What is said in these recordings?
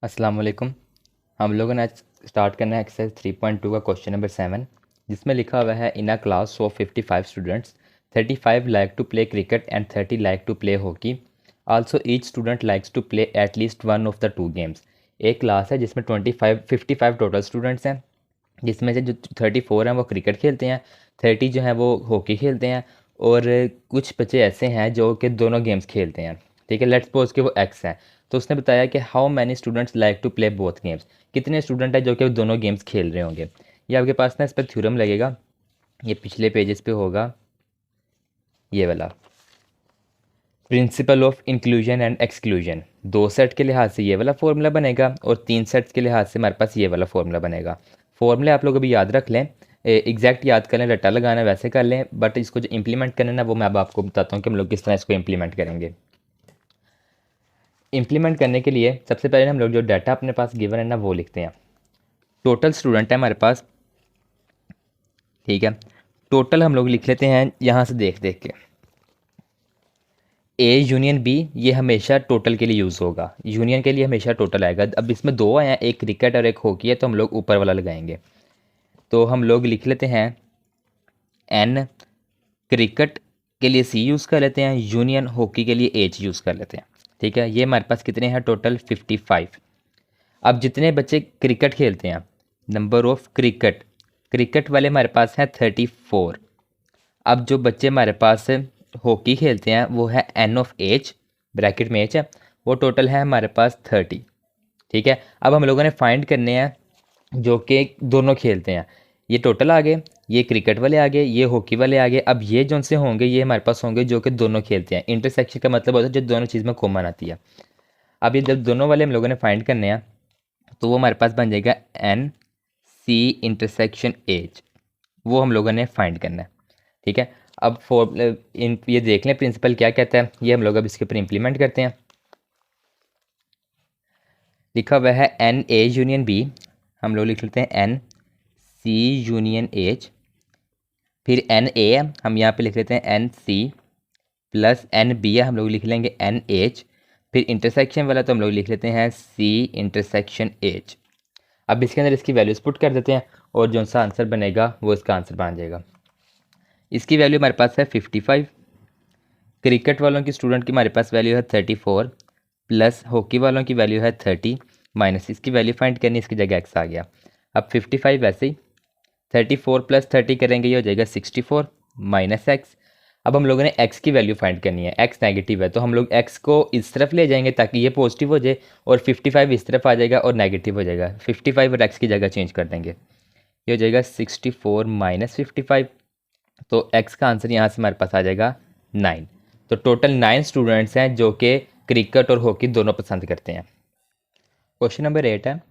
अस्सलाम वालेकुम। हम लोगों ने आज स्टार्ट करना है एक्सरसाइज 3.2 का क्वेश्चन नंबर 7, जिसमें लिखा हुआ है in a class of 55 students 35 like to play cricket and 30 like to play hockey. Also each student likes to play at least one of the two games. एक class है जिसमें 55 total students हैं, जिसमें से जो 34 हैं वो क्रिकेट खेलते हैं, 30 जो हैं वो हॉकी खेलते हैं, और कुछ बच्चे ऐसे हैं जो कि दोनों गेम्स खेलते हैं। ठीक है, लेट्स सपोज कि वो एक्स हैं। तो उसने बताया कि how many students like to play both games, कितने स्टूडेंट हैं जो कि दोनों गेम्स खेल रहे होंगे। ये आपके पास ना इस पर थ्योरम लगेगा, ये पिछले पेजेस पे होगा, ये वाला principle of inclusion and exclusion. 2 set के लिहाज से ये वाला फॉर्मूला बनेगा और 3 सेट्स के लिहाज से हमारे पास ये वाला फॉर्मूला बनेगा। फॉर्मूले आप लोग अभी याद रख लें, एग्जैक्ट याद कर लें, रट्टा लगाना वैसे कर लें, बट इसको जो इम्प्लीमेंट करना है ना वो मैं अब आपको बताता हूँ कि हम लोग किस तरह इसको इम्प्लीमेंट करेंगे। इम्प्लीमेंट करने के लिए सबसे पहले हम लोग जो डाटा अपने पास गिवन है ना वो लिखते हैं। टोटल स्टूडेंट है हमारे पास, ठीक है। टोटल हम लोग लिख लेते हैं यहाँ से देख देख के, ए यूनियन बी, ये हमेशा टोटल के लिए यूज़ होगा, यूनियन के लिए हमेशा टोटल आएगा। अब इसमें दो आए हैं, एक क्रिकेट और एक हॉकी है, तो हम लोग ऊपर वाला लगाएंगे। तो हम लोग लिख लेते हैं एन, क्रिकेट के लिए सी यूज़ कर लेते हैं, यूनियन हॉकी के लिए एच यूज़ कर लेते हैं। ठीक है, ये हमारे पास कितने हैं टोटल 55। अब जितने बच्चे क्रिकेट खेलते हैं, नंबर ऑफ क्रिकेट, क्रिकेट वाले हमारे पास हैं 34। अब जो बच्चे हमारे पास हॉकी खेलते हैं वो है एन ऑफ एच, ब्रैकेट में एच है, वो टोटल है हमारे पास 30। ठीक है, अब हम लोगों ने फाइंड करने हैं जो कि दोनों खेलते हैं। ये टोटल आ गए, ये क्रिकेट वाले आ गए, ये हॉकी वाले आ गए। अब ये जो से होंगे ये हमारे पास होंगे जो कि दोनों खेलते हैं। इंटरसेक्शन का मतलब होता है जो दोनों चीज़ में कॉमन आती है। अब ये जब दोनों वाले हम लोगों ने फाइंड करने हैं तो वो हमारे पास बन जाएगा एन सी इंटरसेक्शन एच, वो हम लोगों ने फाइंड करना है। ठीक है, अब इन ये देख लें प्रिंसिपल क्या कहता है, ये हम लोग अब इसके ऊपर इम्प्लीमेंट करते हैं। लिखा हुआ है एन ए यूनियन बी, हम लोग लिख लेते हैं एन सी यूनियन एच, फिर एन ए हम यहाँ पे लिख लेते हैं N C, plus N B हम लोग लिख लेंगे एन एच, फिर इंटरसेक्शन वाला तो हम लोग लिख लेते हैं सी इंटरसेक्शन एच। अब इसके अंदर इसकी वैल्यूज पुट कर देते हैं और जो सा आंसर बनेगा वो इसका आंसर बन जाएगा। इसकी वैल्यू हमारे पास है 55, क्रिकेट वालों की स्टूडेंट की हमारे पास वैल्यू है 34, प्लस हॉकी वालों की वैल्यू है 30, माइनस इसकी वैल्यू फाइंड करनी, इसकी जगह एक्स आ गया। अब 55 वैसे ही 34 प्लस 30 करेंगे, ये हो जाएगा 64 माइनस एक्स। अब हम लोगों ने x की वैल्यू फाइंड करनी है, x नेगेटिव है तो हम लोग x को इस तरफ ले जाएंगे ताकि ये पॉजिटिव हो जाए, और 55 इस तरफ आ जाएगा और नेगेटिव हो जाएगा। 55 और x की जगह चेंज कर देंगे, ये हो जाएगा 64 माइनस 55। तो x का आंसर यहाँ से हमारे पास आ जाएगा 9। तो टोटल 9 स्टूडेंट्स हैं जो कि क्रिकेट और हॉकी दोनों पसंद करते हैं। क्वेश्चन नंबर 8 है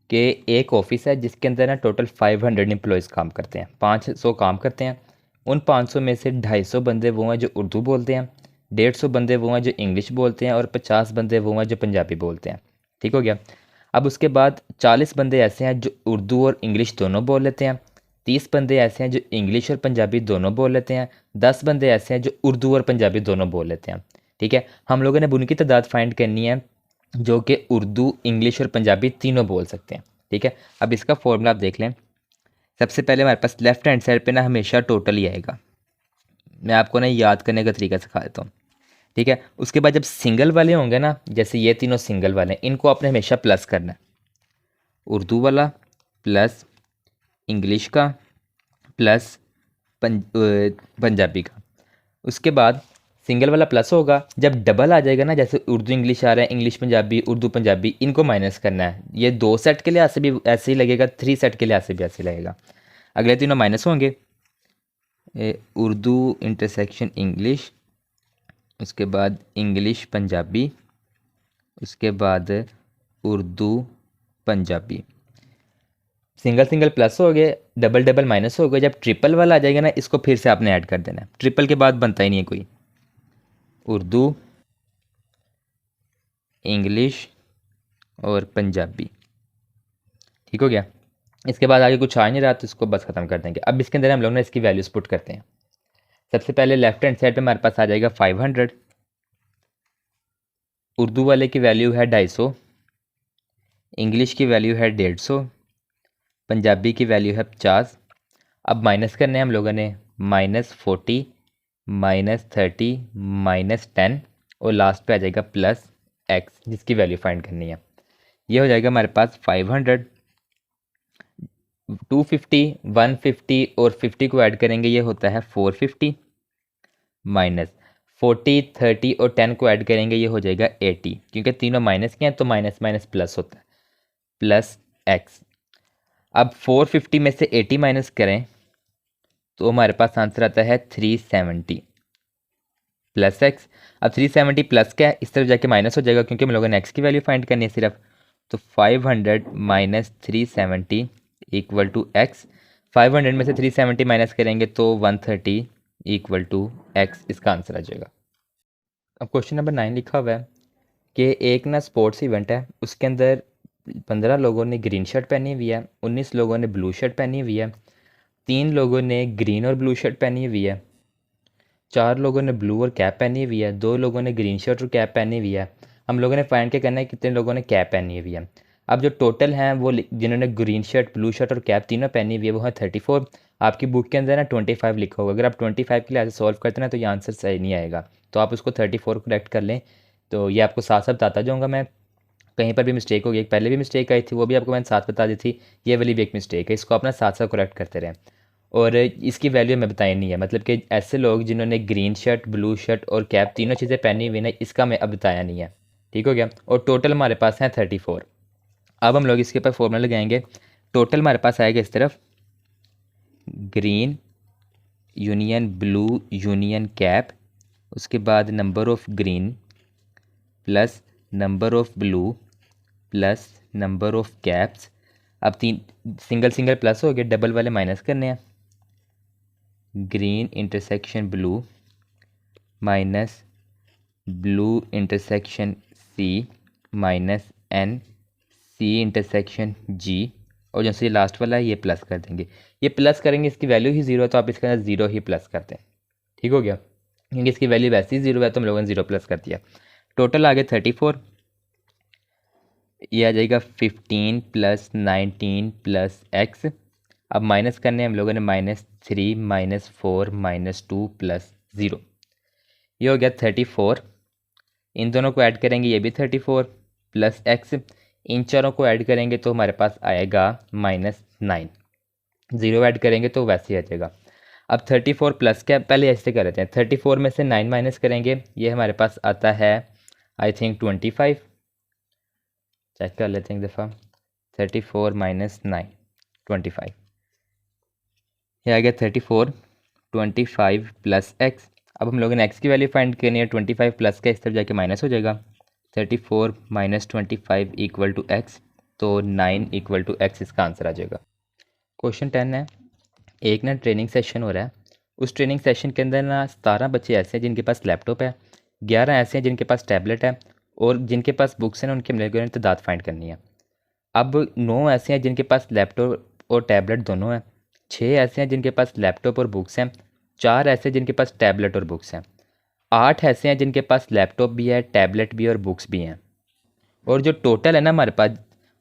कि एक ऑफिस है जिसके अंदर ना टोटल 500 एम्प्लॉयज़ काम करते हैं, 500 काम करते हैं। उन 500 में से 250 बंदे वो हैं जो उर्दू बोलते हैं, 150 बंदे वो हैं जो इंग्लिश बोलते हैं, और 50 बंदे वो हैं जो पंजाबी बोलते हैं। ठीक हो गया। अब उसके बाद 40 बंदे ऐसे हैं जो उर्दू और इंग्लिश दोनों बोल लेते हैं, 30 बंदे ऐसे हैं जो इंग्लिश और पंजाबी दोनों बोल लेते हैं, 10 बंदे ऐसे हैं जो उर्दू और पंजाबी दोनों बोल लेते हैं। ठीक है, हम लोगों ने अब उनकी तादाद फाइंड करनी है जो कि उर्दू, इंग्लिश और पंजाबी तीनों बोल सकते हैं। ठीक है, अब इसका फॉर्मूला आप देख लें। सबसे पहले हमारे पास लेफ्ट हैंड साइड पे ना हमेशा टोटल ही आएगा, मैं आपको ना याद करने का तरीका सिखा देता हूँ। ठीक है, उसके बाद जब सिंगल वाले होंगे ना, जैसे ये तीनों सिंगल वाले, इनको आपने हमेशा प्लस करना है। उर्दू वाला प्लस इंग्लिश का प्लस पंजाबी का। उसके बाद सिंगल वाला प्लस होगा, जब डबल आ जाएगा ना, जैसे उर्दू इंग्लिश आ रहा है, इंग्लिश पंजाबी, उर्दू पंजाबी, इनको माइनस करना है। ये 2 सेट के लिहाज से भी ऐसे ही लगेगा, 3 सेट के लिहाज से भी ऐसे ही लगेगा। अगले तीनों माइनस होंगे, उर्दू इंटरसेक्शन इंग्लिश, उसके बाद इंग्लिश पंजाबी, उसके बाद Urdu Punjabi. Single single plus हो गए, डबल डबल माइनस हो गए। जब ट्रिपल वाला आ जाएगा ना, इसको फिर से आपने ऐड कर देना है, ट्रिपल के बाद बनता ही नहीं है कोई। उर्दू, इंग्लिश और पंजाबी। ठीक हो गया। इसके बाद आगे कुछ आ नहीं रहा तो इसको बस ख़त्म कर देंगे। अब इसके अंदर हम लोग ना इसकी वैल्यूज पुट करते हैं। सबसे पहले लेफ्ट हैंड साइड पे हमारे पास आ जाएगा 500, उर्दू वाले की वैल्यू है 250, इंग्लिश की वैल्यू है 150, पंजाबी की वैल्यू है 50। अब माइनस करने हैं हम लोगों ने, -40 -30 -10 और लास्ट पे आ जाएगा +x, जिसकी वैल्यू फाइंड करनी है। ये हो जाएगा हमारे पास 500, 250, 150 और 50 को ऐड करेंगे, ये होता है 450, माइनस 40, 30 और 10 को ऐड करेंगे, ये हो जाएगा 80, क्योंकि तीनों माइनस के हैं तो माइनस माइनस प्लस होता है, +x। अब 450 में से 80 माइनस करें तो हमारे पास आंसर आता है 370 +x। अब 370 प्लस क्या है, इस तरफ जाके माइनस हो जाएगा क्योंकि हम लोगों ने x की वैल्यू फाइंड करनी है सिर्फ। तो 500 - 370 इक्वल टू x। 500 में से 370 माइनस करेंगे तो 130 इक्वल टू x, इसका आंसर आ जाएगा। अब क्वेश्चन नंबर 9 लिखा हुआ है कि एक ना स्पोर्ट्स इवेंट है, उसके अंदर 15 लोगों ने ग्रीन शर्ट पहनी हुई है, 19 लोगों ने ब्लू शर्ट पहनी हुई है, 3 लोगों ने ग्रीन और ब्लू शर्ट पहनी हुई है, 4 लोगों ने ब्लू और कैप पहनी हुई है, 2 लोगों ने ग्रीन शर्ट और कैप पहनी हुई है। हम लोगों ने फाइंड क्या करना है, कितने लोगों ने कैप पहनी हुई है। अब जो टोटल हैं वो जिन्होंने ग्रीन शर्ट, ब्लू शर्ट और कैप तीनों पहनी हुई है वो है 34। आपकी बुक के अंदर ना 25 लिखा होगा, अगर आप 25 के लिए ऐसे सॉल्व करते हैं ना तो ये आंसर सही नहीं आएगा, तो आप उसको 34 करेक्ट कर लें। तो ये आपको साथ साथ बताता जाऊँगा मैं, कहीं पर भी मिस्टेक होगी, एक पहले भी मिस्टेक आई थी वो भी आपको मैंने साथ बता दी थी, ये वाली भी एक मिस्टेक है, इसको अपना साथ साथ करेक्ट करते रहें। और इसकी वैल्यू हमें बताई नहीं है, मतलब कि ऐसे लोग जिन्होंने ग्रीन शर्ट, ब्लू शर्ट और कैप तीनों चीज़ें पहनी हुई ना, इसका हमें अब बताया नहीं है। ठीक हो गया, और टोटल हमारे पास है 34। अब हम लोग इसके ऊपर फॉर्मूला लगाएंगे। टोटल हमारे पास आएगा इस तरफ green union blue union cap, उसके बाद number of green plus number of blue plus number of caps. अब तीन सिंगल सिंगल प्लस हो गए, डबल वाले माइनस करने हैं। Green intersection blue minus blue intersection C minus N C intersection G, और जैसे ये लास्ट वाला है ये प्लस कर देंगे। ये प्लस करेंगे, इसकी वैल्यू ही ज़ीरो है तो आप इसके अंदर ज़ीरो ही प्लस करते हैं। ठीक हो गया, क्योंकि इसकी वैल्यू वैसे ही ज़ीरो है तो हम लोगों ने ज़ीरो प्लस कर दिया। टोटल आ गया 34, ये आ जाएगा 15 + 19 + x। अब माइनस करने हम लोगों ने -3 -4 -2 + 0, ये हो गया 34। इन दोनों को ऐड करेंगे, ये भी 34 + x। इन चारों को ऐड करेंगे तो हमारे पास आएगा -9। ज़ीरो ऐड करेंगे तो वैसे ही आ जाएगा। अब 34 प्लस क्या, पहले ऐसे कर लेते हैं, 34 में से 9 माइनस करेंगे, ये हमारे पास आता है आई थिंक 25। चेक कर लेते हैं एक दफ़ा, 34 - 9 25, ये आ गया 34 25 + x। अब हम लोगों ने x की वैल्यू फाइंड करनी है, 25 प्लस का इस तरफ जाके माइनस हो जाएगा, 34 - 25 इक्वल टू x, तो 9 इक्वल टू x इसका आंसर आ जाएगा। क्वेश्चन 10 है, एक ना ट्रेनिंग सेशन हो रहा है, उस ट्रेनिंग सेशन के अंदर ना 17 बच्चे ऐसे हैं जिनके पास लैपटॉप है, 11 ऐसे हैं जिनके पास टैबलेट है, और जिनके पास बुक्स हैं ना उनके मिलकर तादाद फाइंड करनी है। अब 9 ऐसे हैं जिनके पास लैपटॉप और टैबलेट दोनों हैं, 6 ऐसे हैं जिनके पास लैपटॉप और बुक्स हैं, 4 ऐसे हैं जिनके पास टैबलेट और बुक्स हैं, 8 ऐसे हैं जिनके पास लैपटॉप भी है, टैबलेट भी और बुक्स भी हैं, और जो टोटल है ना हमारे पास,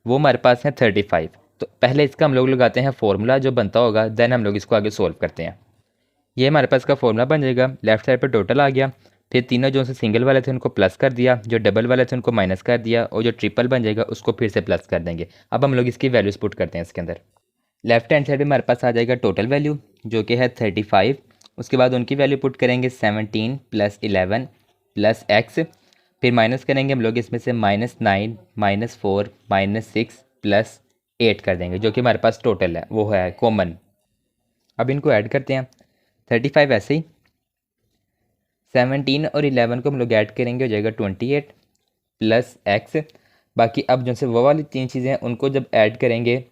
वो हमारे पास है 35। तो पहले इसका हम लोग लगाते हैं फॉर्मूला जो बनता होगा, देन हम लोग इसको आगे सोल्व करते हैं। ये हमारे पास का फॉर्मूला बन जाएगा, लेफ्ट साइड पर टोटल आ गया, फिर तीनों जो से सिंगल वाले थे उनको प्लस कर दिया, जो डबल वाले थे उनको माइनस कर दिया, और जो ट्रिपल बन जाएगा उसको फिर से प्लस कर देंगे। अब हम लोग इसकी वैल्यूज पुट करते हैं इसके अंदर। लेफ्ट हैंड साइड में हमारे पास आ जाएगा टोटल वैल्यू जो कि है 35, उसके बाद उनकी वैल्यू पुट करेंगे 17 + 11 + x, फिर माइनस करेंगे हम लोग इसमें से -9 -4 -6 + 8 कर देंगे, जो कि हमारे पास टोटल है वो है कॉमन। अब इनको ऐड करते हैं, 35 ऐसे ही, 17 और 11 को हम लोग ऐड करेंगे, हो जाएगा 28 + x। बाकी अब जो से वो वाली तीन चीज़ें हैं उनको जब ऐड करेंगे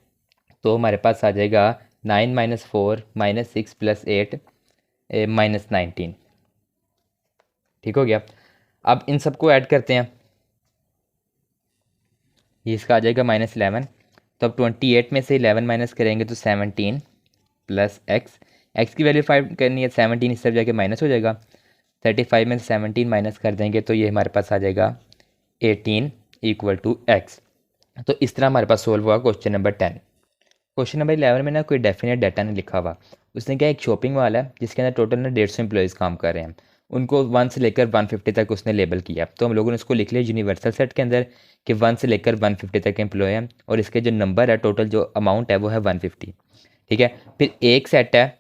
तो हमारे पास आ जाएगा 9 - 4 -6 + 8 -19। ठीक हो गया, अब इन सबको ऐड करते हैं, ये इसका आ जाएगा -11। तो अब 28 में से 11 माइनस करेंगे तो 17 + x की वैल्यू फाइंड करनी है, 17 इस तरफ जाके माइनस हो जाएगा, 35 में से 17 माइनस कर देंगे तो ये हमारे पास आ जाएगा 18 इक्वल टू x। तो इस तरह हमारे पास सोल्व हुआ क्वेश्चन नंबर 10। क्वेश्चन नंबर 11 में ना कोई डेफिनेट डाटा नहीं लिखा हुआ। उसने क्या, एक शॉपिंग वाला है जिसके अंदर टोटल ना 150 एम्प्लॉयज़ काम कर रहे हैं, उनको 1 से लेकर 150 तक उसने लेबल किया। तो हम लोगों ने उसको लिख लिया यूनिवर्सल सेट के अंदर कि 1 से लेकर 150 तक एम्प्लॉय हैं, और इसके जो नंबर है, टोटल जो अमाउंट है वो है 150। ठीक है। फिर एक सेट है,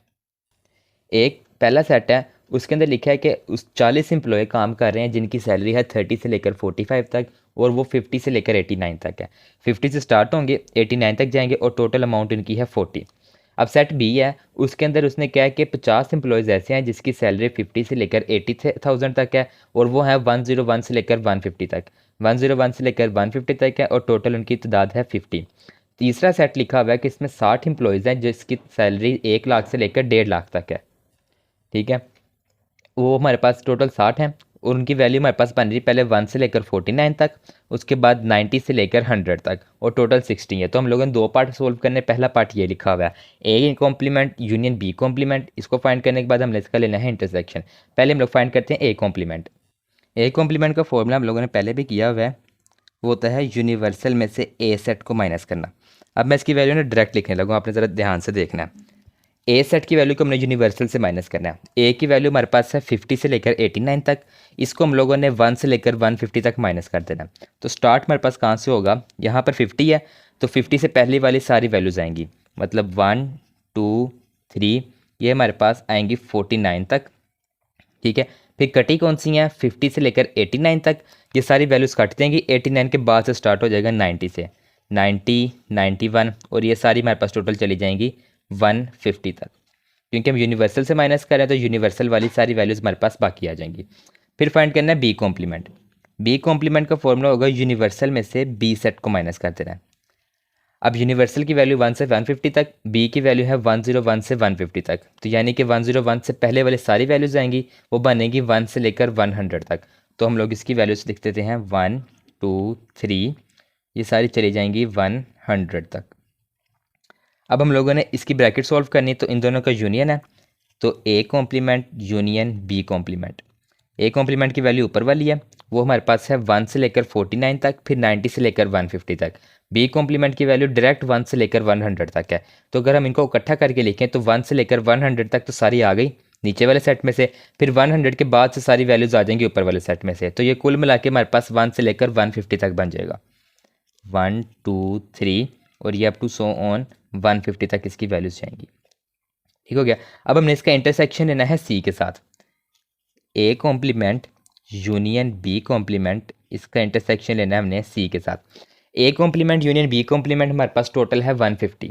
एक पहला सेट है, उसके अंदर लिखा है कि उस 40 एम्प्लॉय काम कर रहे हैं जिनकी सैलरी है 30 से लेकर 45 तक, और वो 50 से लेकर 89 तक है। 50 से स्टार्ट होंगे, 89 तक जाएंगे, और टोटल अमाउंट इनकी है 40। अब सेट बी है, उसके अंदर उसने क्या है कि 50 एम्प्लॉयज़ ऐसे हैं जिसकी सैलरी 50 से लेकर 80,000 तक है, और वो है 101 से लेकर 150 तक, 101 से लेकर 150 तक है, और टोटल उनकी तादाद है 50। तीसरा सेट लिखा हुआ है कि इसमें 60 एम्प्लॉयज़ हैं जिसकी सैलरी 1 लाख से लेकर 1.5 लाख तक है। ठीक है। वो हमारे पास टोटल 60 हैं, और उनकी वैल्यू हमारे पास बन रही है पहले 1 से लेकर 49 तक, उसके बाद 90 से लेकर 100 तक, और टोटल 60 है। तो हम लोगों ने 2 पार्ट सोल्व करने। पहला पार्ट ये लिखा हुआ है, A complement union B complement. इसको फाइंड करने के बाद हमने इसका लेना है इंटरसेक्शन। पहले हम लोग फाइंड करते हैं ए कॉम्प्लीमेंट। ए कॉम्प्लीमेंट का फॉर्मूला हम लोगों ने पहले भी किया हुआ है, वो होता है यूनिवर्सल में से ए सेट को माइनस करना। अब मैं इसकी वैल्यू ना डायरेक्ट लिखने लगूँ, आपने ज़रा ध्यान से देखना है। ए सेट की वैल्यू को हमने यूनिवर्सल से माइनस करना है। ए की वैल्यू हमारे पास है 50 से लेकर 89 तक, इसको हम लोगों ने 1 से लेकर 150 तक माइनस कर देना। तो स्टार्ट हमारे पास कहाँ से होगा, यहाँ पर 50 है, तो 50 से पहली वाली सारी वैल्यूज़ आएंगी, मतलब 1 2 3, ये हमारे पास आएंगी 49 तक। ठीक है। फिर कटी कौन सी हैं, 50 से लेकर 89 तक, ये सारी वैल्यूज़ कट देंगी। 89 के बाद से स्टार्ट हो जाएगा 90 से, 90 91, और ये सारी हमारे पास टोटल चली जाएंगी 150 तक। क्योंकि हम यूनिवर्सल से माइनस कर रहे हैं तो यूनिवर्सल वाली सारी वैल्यूज़ हमारे पास बाकी आ जाएंगी। फिर फाइंड करना है बी कॉम्प्लीमेंट। बी कॉम्प्लीमेंट का फॉर्मूला होगा यूनिवर्सल में से बी सेट को माइनस कर देना है। अब यूनिवर्सल की वैल्यू 1 से 150 तक, बी की वैल्यू है 101 से 150 तक, तो यानी कि 101 से पहले वाली सारी वैल्यूज़ आएंगी, वो बनेगी 1 से लेकर 100 तक। तो हम लोग इसकी वैल्यूज लिख देते हैं 1 2 3, ये सारी चली जाएंगी 100 तक। अब हम लोगों ने इसकी ब्रैकेट सॉल्व करनी, तो इन दोनों का यूनियन है, तो A complement union B complement. A complement की वैल्यू ऊपर वाली है, वो हमारे पास है 1 से लेकर 49 तक, फिर 90 से लेकर 150 तक। बी कॉम्प्लीमेंट की वैल्यू डायरेक्ट 1 से लेकर 100 तक है। तो अगर हम इनको इकट्ठा करके लिखें तो 1 से लेकर 100 तक तो सारी आ गई नीचे वाले सेट में से, फिर 100 के बाद से सारी वैल्यूज़ आ जाएंगी ऊपर वाले सेट में से। तो ये कुल मिला के हमारे पास 1 से लेकर 150 तक बन जाएगा, 1 2 3, और ये अप टू सो ऑन 150 तक इसकी वैल्यूज़ जाएंगी। ठीक हो गया। अब हमने इसका इंटरसेक्शन लेना है सी के साथ। A complement union B complement, इसका इंटरसेक्शन लेना है हमने सी के साथ। A complement union B complement हमारे पास टोटल है 150।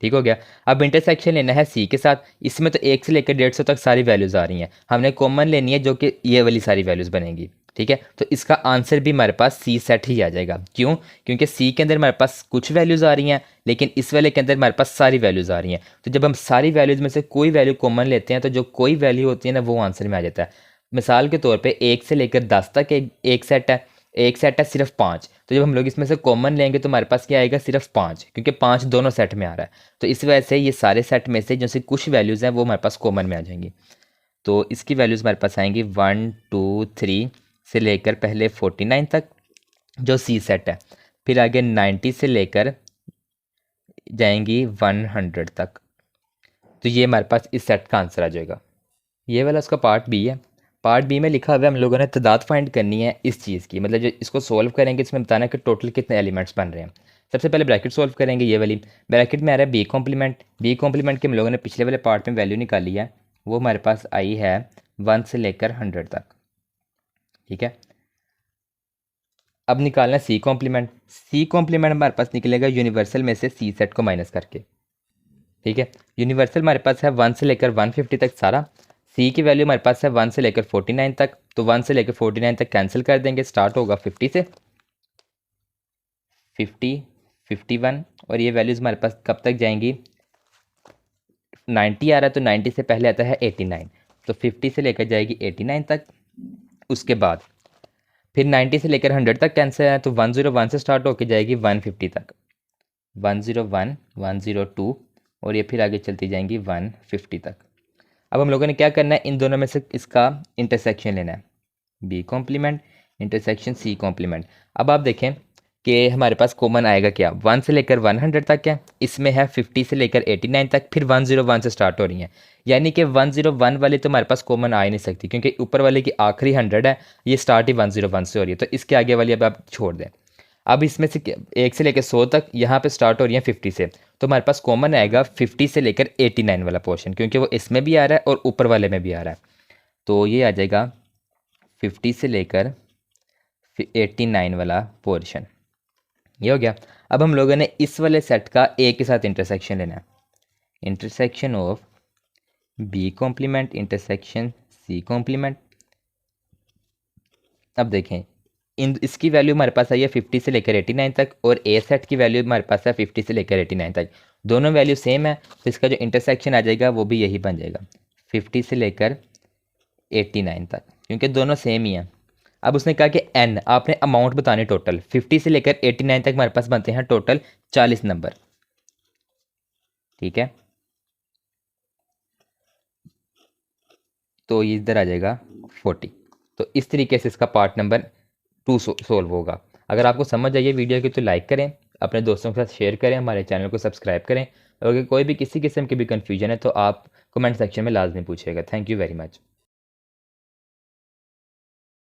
ठीक हो गया। अब इंटरसेक्शन लेना है सी के साथ। इसमें तो 1 से लेकर 150 तक सारी वैल्यूज़ आ रही हैं, हमने कॉमन लेनी है जो कि ये वाली सारी वैल्यूज़ बनेगी। ठीक है। तो इसका आंसर भी हमारे पास सी सेट ही आ जाएगा। क्यों? क्योंकि सी के अंदर हमारे पास कुछ वैल्यूज़ आ रही हैं, लेकिन इस वाले के अंदर हमारे पास सारी वैल्यूज़ आ रही हैं। तो जब हम सारी वैल्यूज़ में से कोई वैल्यू कॉमन लेते हैं तो जो कोई वैल्यू होती है ना वो आंसर में आ जाता है। मिसाल के तौर पे 1 से लेकर 10 तक एक सेट है, एक सेट है सिर्फ 5, तो जब हम लोग इसमें से कॉमन लेंगे तो हमारे पास क्या आएगा, सिर्फ 5, क्योंकि 5 दोनों सेट में आ रहा है। तो इस वजह से ये सारे सेट में से जैसे कुछ वैल्यूज़ हैं वो हमारे पास कॉमन में आ जाएंगी। तो इसकी वैल्यूज़ हमारे पास आएंगी 1 2 3 से लेकर पहले 49 तक जो सी सेट है, फिर आगे 90 से लेकर जाएंगी 100 तक। तो ये हमारे पास इस सेट का आंसर आ जाएगा। ये वाला उसका पार्ट बी है। पार्ट बी में लिखा हुआ है हम लोगों ने तादाद फाइंड करनी है इस चीज़ की, मतलब जो इसको सोल्व करेंगे इसमें बताना है कि टोटल कितने एलिमेंट्स बन रहे हैं। सबसे पहले ब्रैकेट सोल्व करेंगे, ये वाली ब्रैकेट में आ रहा है बी कॉम्प्लीमेंट। बी कॉम्प्लीमेंट की हम लोगों ने पिछले वाले पार्ट में वैल्यू निकाली है, वो हमारे पास आई है 1 से लेकर 100 तक। ठीक है। अब निकालना है सी कॉम्प्लीमेंट। सी कॉम्प्लीमेंट हमारे पास निकलेगा यूनिवर्सल में से सी सेट को माइनस करके। ठीक है। यूनिवर्सल हमारे पास है 1 से लेकर 150 तक सारा। सी की वैल्यू हमारे पास है 1 से लेकर 49 तक, तो 1 से लेकर 49 तक कैंसिल कर देंगे, स्टार्ट होगा 50 से, 50 51, और ये वैल्यूज़ हमारे पास कब तक जाएंगी, 90 आ रहा है तो 90 से पहले आता है 89, तो 50 से लेकर जाएगी 89 तक। उसके बाद फिर 90 से लेकर 100 तक कैंसिल है, तो 101 से स्टार्ट होकर जाएगी 150 तक, 101 102, और ये फिर आगे चलती जाएंगी 150 तक। अब हम लोगों ने क्या करना है, इन दोनों में से इसका इंटरसेक्शन लेना है, B complement intersection C complement. अब आप देखें कि हमारे पास कॉमन आएगा क्या, 1 से लेकर 100 तक है, इसमें है 50 से लेकर 89 तक, फिर 101 से स्टार्ट हो रही हैं। यानी कि 101 वाली तो हमारे पास कॉमन आ ही नहीं सकती, क्योंकि ऊपर वाले की आखिरी 100 है, ये स्टार्ट ही 101 से हो रही है, तो इसके आगे वाली अब आप छोड़ दें। अब इसमें से 1 से लेकर 100 तक यहाँ पे स्टार्ट हो रही है 50 से, तो हमारे पास कॉमन आएगा 50 से लेकर 89 वाला पोर्शन, क्योंकि वो इसमें भी आ रहा है और ऊपर वाले में भी आ रहा है। तो ये आ जाएगा 50 से लेकर 89 वाला पोर्शन। ये हो गया। अब हम लोगों ने इस वाले सेट का ए के साथ इंटरसेक्शन लेना है। Intersection of B complement intersection C complement. अब देखें, इसकी वैल्यू हमारे पास आई है 50 से लेकर 89 तक, और ए सेट की वैल्यू हमारे पास है 50 से लेकर 89 तक। दोनों वैल्यू सेम है, तो इसका जो इंटरसेक्शन आ जाएगा वो भी यही बन जाएगा, 50 से लेकर 89 तक, क्योंकि दोनों सेम ही हैं। अब उसने कहा कि एन आपने अमाउंट बताने टोटल, 50 से लेकर 89 तक हमारे पास बनते हैं टोटल 40 नंबर। ठीक है, तो ये इधर आ जाएगा 40। तो इस तरीके से इसका पार्ट नंबर 2 सोल्व होगा। अगर आपको समझ आई है वीडियो की तो लाइक करें, अपने दोस्तों के साथ शेयर करें, हमारे चैनल को सब्सक्राइब करें, और अगर कोई भी किसी किस्म की भी कन्फ्यूजन है तो आप कमेंट सेक्शन में लाजमी पूछिएगा। Thank you very much.